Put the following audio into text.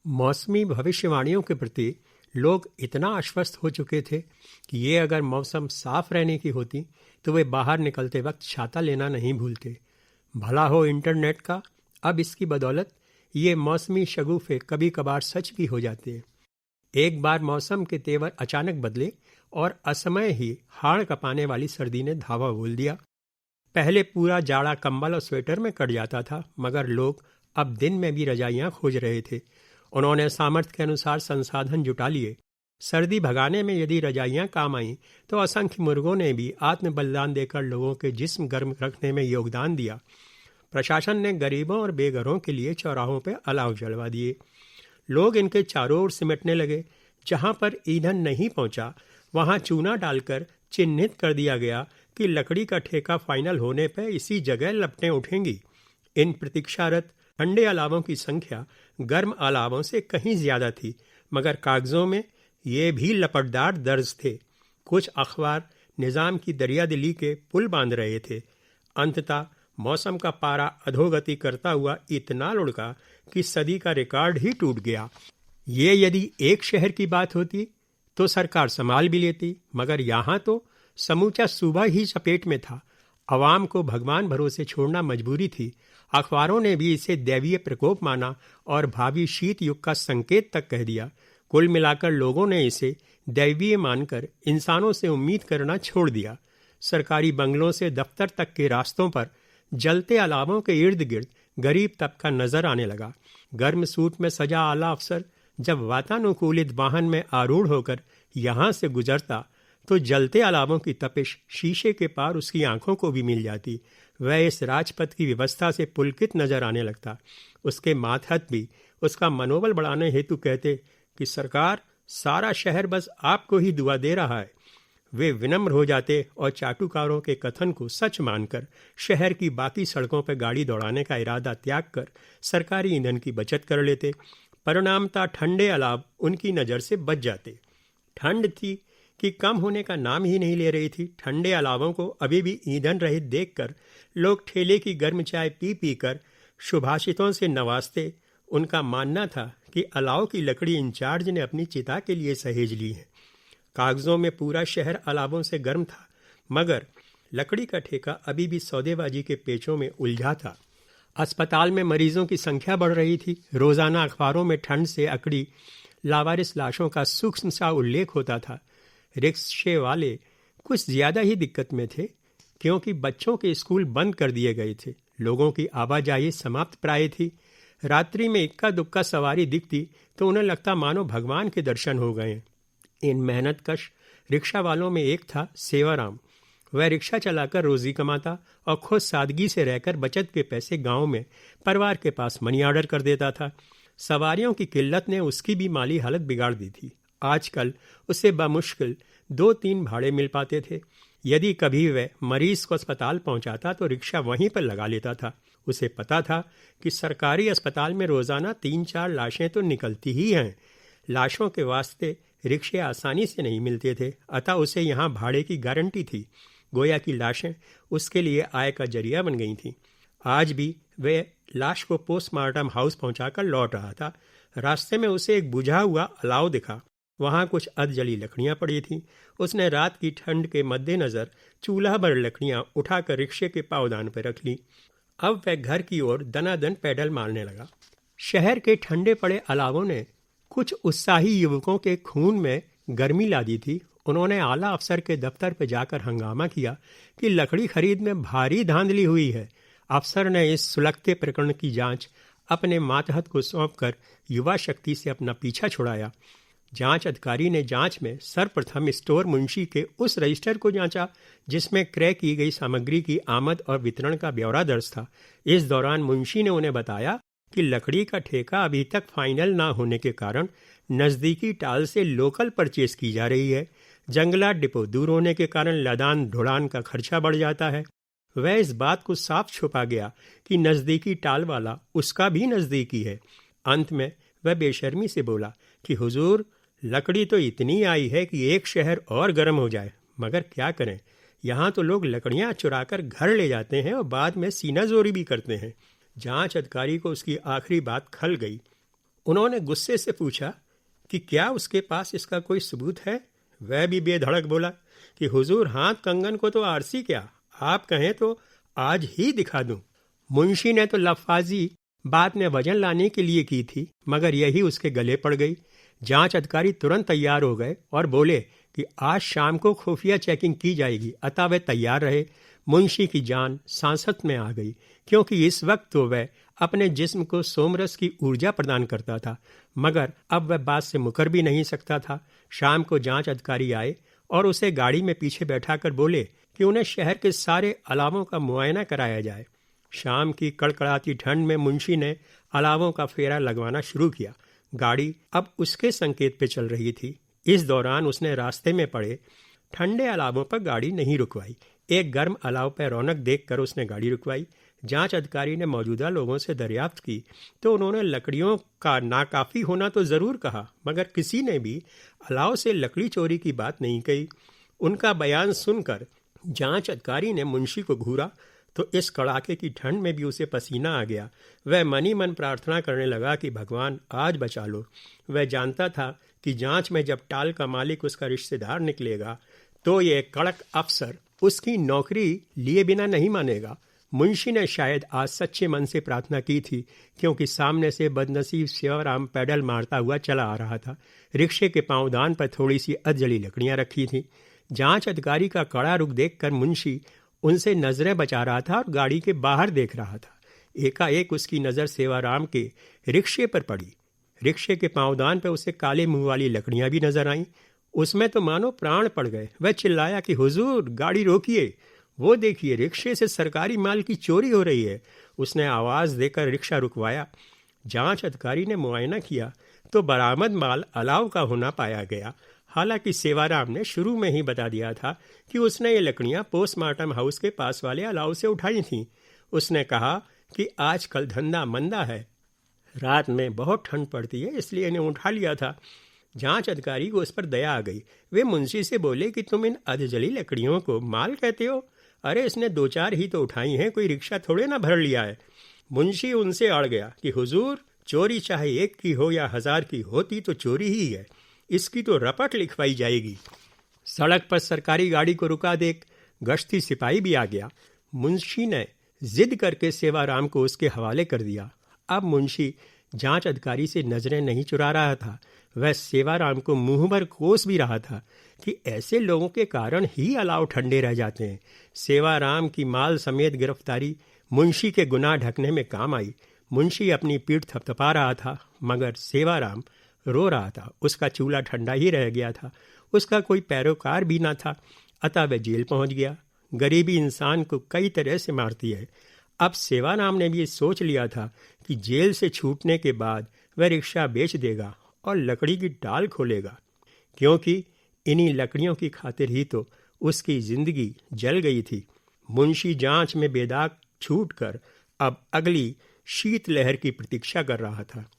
मौसमी भविष्यवाणियों के प्रति लोग इतना आश्वस्त हो चुके थे कि ये अगर मौसम साफ रहने की होती तो वे बाहर निकलते वक्त छाता लेना नहीं भूलते। भला हो इंटरनेट का, अब इसकी बदौलत ये मौसमी शगुफे कभी कभार सच भी हो जाते हैं। एक बार मौसम के तेवर अचानक बदले और असमय ही हाड़ कपाने वाली सर्दी ने धावा बोल दिया। पहले पूरा जाड़ा कंबल और स्वेटर में कट जाता था, मगर लोग अब दिन में भी रजाइयां खोज रहे थे। उन्होंने सामर्थ्य के अनुसार संसाधन जुटा लिए। सर्दी भगाने में यदि रजाइयां काम आईं तो असंख्य मुर्गों ने भी आत्म बलिदान देकर लोगों के जिस्म गर्म रखने में योगदान दिया। प्रशासन ने गरीबों और बेघरों के लिए चौराहों पर अलाव जलवा दिए। लोग इनके चारों ओर सिमटने लगे। जहां पर ईंधन नहीं पहुंचा वहां चूना डालकर चिन्हित कर दिया गया कि लकड़ी का ठेका फाइनल होने पर इसी जगह लपटें उठेंगी। इन प्रतीक्षारत ठंडे अलावों की संख्या गर्म अलावों से कहीं ज्यादा थी, मगर कागजों में ये भी लपटदार दर्ज थे। कुछ अखबार निजाम की दरियादिली के पुल बांध रहे थे। अंततः मौसम का पारा अधोगति करता हुआ इतना लुढ़का कि सदी का रिकॉर्ड ही टूट गया। ये यदि एक शहर की बात होती तो सरकार संभाल भी लेती, मगर यहाँ तो समूचा सूबा ही चपेट में था। अवाम को भगवान भरोसे छोड़ना मजबूरी थी। अखबारों ने भी इसे दैवीय प्रकोप माना और भावी शीत युग का संकेत तक कह दिया। कुल मिलाकर लोगों ने इसे दैवीय मानकर इंसानों से उम्मीद करना छोड़ दिया। सरकारी बंगलों से दफ्तर तक के रास्तों पर जलते अलावों के इर्द गिर्द गरीब तबका नजर आने लगा। गर्म सूट में सजा आला अफसर जब वातानुकूलित वाहन में आरूढ़ होकर यहाँ से गुजरता तो जलते अलावों की तपिश शीशे के पार उसकी आंखों को भी मिल जाती। वह इस राजपथ की व्यवस्था से पुलकित नजर आने लगता। उसके मातहत भी उसका मनोबल बढ़ाने हेतु कहते कि सरकार, सारा शहर बस आपको ही दुआ दे रहा है। वे विनम्र हो जाते और चाटुकारों के कथन को सच मानकर शहर की बाकी सड़कों पर गाड़ी दौड़ाने का इरादा त्याग कर सरकारी ईंधन की बचत कर लेते। परिणामतः ठंडे अलाव उनकी नज़र से बच जाते। ठंड थी कि कम होने का नाम ही नहीं ले रही थी। ठंडे अलावों को अभी भी ईंधन रहित देखकर लोग ठेले की गर्म चाय पी पी कर शुभाषितों से नवाजते। उनका मानना था कि अलाव की लकड़ी इंचार्ज ने अपनी चिता के लिए सहेज ली है। कागजों में पूरा शहर अलावों से गर्म था, मगर लकड़ी का ठेका अभी भी सौदेबाजी के पेचों में उलझा था। अस्पताल में मरीजों की संख्या बढ़ रही थी। रोजाना अखबारों में ठंड से अकड़ी लावारिस लाशों का सूक्ष्म सा उल्लेख होता था। रिक्शे वाले कुछ ज्यादा ही दिक्कत में थे, क्योंकि बच्चों के स्कूल बंद कर दिए गए थे। लोगों की आवाजाही समाप्त प्राय थी। रात्रि में इक्का दुक्का सवारी दिखती तो उन्हें लगता मानो भगवान के दर्शन हो गए। इन मेहनतकश रिक्शा वालों में एक था सेवाराम। वह रिक्शा चलाकर रोजी कमाता और खुद सादगी से रहकर बचत के पैसे गांव में परिवार के पास मनी ऑर्डर कर देता था। सवारियों की किल्लत ने उसकी भी माली हालत बिगाड़ दी थी। आजकल उसे बमुश्किल 2-3 भाड़े मिल पाते थे। यदि कभी वह मरीज को अस्पताल पहुंचाता तो रिक्शा वहीं पर लगा लेता था। उसे पता था कि सरकारी अस्पताल में रोजाना 3-4 लाशें तो निकलती ही हैं। लाशों के वास्ते रिक्शे आसानी से नहीं मिलते थे, अतः उसे यहाँ भाड़े की गारंटी थी। गोया की लाशें उसके लिए आय का जरिया बन गई थीं। आज भी वह लाश को पोस्टमार्टम हाउस पहुंचाकर लौट रहा था। रास्ते में उसे एक बुझा हुआ अलाव दिखा। वहां कुछ अधजली लकड़ियां पड़ी थीं। उसने रात की ठंड के मद्देनजर चूल्हा भर लकड़ियां उठाकर रिक्शे के पावदान पर रख ली। अब वह घर की ओर दनादन पैडल मारने लगा। शहर के ठंडे पड़े अलावों ने कुछ उत्साही युवकों के खून में गर्मी ला दी थी। उन्होंने आला अफसर के दफ्तर पर जाकर हंगामा किया कि लकड़ी खरीद में भारी धांधली हुई है। अफसर ने इस सुलगते प्रकरण की जांच अपने मातहत को सौंपकर युवा शक्ति से अपना पीछा छुड़ाया। जांच अधिकारी ने जांच में सर्वप्रथम स्टोर मुंशी के उस रजिस्टर को जांचा जिसमें क्रय की गई सामग्री की आमद और वितरण का ब्यौरा दर्ज था। इस दौरान मुंशी ने उन्हें बताया कि लकड़ी का ठेका अभी तक फाइनल ना होने के कारण नज़दीकी टाल से लोकल परचेस की जा रही है। जंगलात डिपो दूर होने के कारण लदान ढुड़ान का खर्चा बढ़ जाता है। वह इस बात को साफ छुपा गया कि नज़दीकी टाल वाला उसका भी नज़दीकी है। अंत में वह बेशर्मी से बोला कि हुजूर, लकड़ी तो इतनी आई है कि एक शहर और गर्म हो जाए, मगर क्या करें, यहाँ तो लोग लकड़ियाँ चुराकर घर ले जाते हैं और बाद में सीना जोरी भी करते हैं। जांच अधिकारी को उसकी आखिरी बात खल गई। उन्होंने गुस्से से पूछा कि क्या उसके पास इसका कोई सबूत है। वह भी बेधड़क बोला कि हुजूर, हाथ कंगन को तो आरसी क्या, आप कहें तो आज ही दिखा दूं। मुंशी ने तो लफाजी बात में वजन लाने के लिए की थी, मगर यही उसके गले पड़ गई। जांच अधिकारी तुरंत तैयार हो गए और बोले कि आज शाम को खुफिया चेकिंग की जाएगी, अतः वे तैयार रहे। मुंशी की जान सांसत में आ गई, क्योंकि इस वक्त तो वह अपने जिस्म को सोमरस की ऊर्जा प्रदान करता था, मगर अब वह बात से मुकर भी नहीं सकता था। शाम को जांच अधिकारी आए और उसे गाड़ी में पीछे बैठाकर बोले कि उन्हें शहर के सारे अलावों का मुआयना कराया जाए। शाम की कड़कड़ाती ठंड में मुंशी ने अलावों का फेरा लगवाना शुरू किया। गाड़ी अब उसके संकेत पे चल रही थी। इस दौरान उसने रास्ते में पड़े ठंडे अलावों पर गाड़ी नहीं रुकवाई। एक गर्म अलाव पर रौनक देखकर उसने गाड़ी रुकवाई। जांच अधिकारी ने मौजूदा लोगों से दरियाफ्त की तो उन्होंने लकड़ियों का नाकाफी होना तो जरूर कहा, मगर किसी ने भी अलाव से लकड़ी चोरी की बात नहीं कही। उनका बयान सुनकर जांच अधिकारी ने मुंशी को घूरा तो इस कड़ाके की ठंड में भी उसे पसीना आ गया। वह मन ही मन प्रार्थना करने लगा कि भगवान आज बचा लो। वह जानता था कि जांच में जब टाल का मालिक उसका रिश्तेदार निकलेगा तो ये कड़क अफसर उसकी नौकरी लिए बिना नहीं मानेगा। मुंशी ने शायद आज सच्चे मन से प्रार्थना की थी, क्योंकि सामने से बदनसीब सेवाराम पैडल मारता हुआ चला आ रहा था। रिक्शे के पांवदान पर थोड़ी सी अधजली लकड़ियां रखी थीं। जांच अधिकारी का कड़ा रुख देखकर मुंशी उनसे नजरें बचा रहा था और गाड़ी के बाहर देख रहा था। एकाएक उसकी नजर सेवाराम के रिक्शे पर पड़ी। रिक्शे के पांवदान पर उसे काले मुंह वाली लकड़ियां भी नजर आईं। उसमें तो मानो प्राण पड़ गए। वह चिल्लाया कि हुजूर, गाड़ी रोकिए, वो देखिए रिक्शे से सरकारी माल की चोरी हो रही है। उसने आवाज देकर रिक्शा रुकवाया। जांच अधिकारी ने मुआयना किया तो बरामद माल अलाव का होना पाया गया। हालांकि सेवाराम ने शुरू में ही बता दिया था कि उसने ये लकड़ियां पोस्टमार्टम हाउस के पास वाले अलाव से उठाई थीं। उसने कहा कि आजकल धंधा मंदा है, रात में बहुत ठंड पड़ती है, इसलिए इन्हें उठा लिया था। जांच अधिकारी को उस पर दया आ गई। वे मुंशी से बोले कि तुम इन अधजली लकड़ियों को माल कहते हो? अरे इसने 2-4 ही तो उठाई हैं, कोई रिक्शा थोड़े ना भर लिया है। मुंशी उनसे अड़ गया कि हुजूर, चोरी चाहे 1 की हो या 1000 की होती तो चोरी ही है, इसकी तो रपट लिखवाई जाएगी। सड़क पर सरकारी गाड़ी को रुका देख गश्ती सिपाही भी आ गया। मुंशी ने जिद करके सेवाराम को उसके हवाले कर दिया। अब मुंशी जांच अधिकारी से नजरें नहीं चुरा रहा था, वह सेवाराम को मुंह भर कोस भी रहा था कि ऐसे लोगों के कारण ही अलाव ठंडे रह जाते हैं। सेवाराम की माल समेत गिरफ्तारी मुंशी के गुनाह ढकने में काम आई। मुंशी अपनी पीठ थपथपा रहा था, मगर सेवाराम रो रहा था। उसका चूल्हा ठंडा ही रह गया था, उसका कोई पैरोकार भी ना था, अतः वह जेल पहुंच गया। गरीबी इंसान को कई तरह से मारती है। अब सेवाराम ने भी सोच लिया था कि जेल से छूटने के बाद वह रिक्शा बेच देगा और लकड़ी की टाल खोलेगा, क्योंकि इन्हीं लकड़ियों की खातिर ही तो उसकी जिंदगी जल गई थी। मुंशी जांच में बेदाग छूटकर अब अगली शीत लहर की प्रतीक्षा कर रहा था।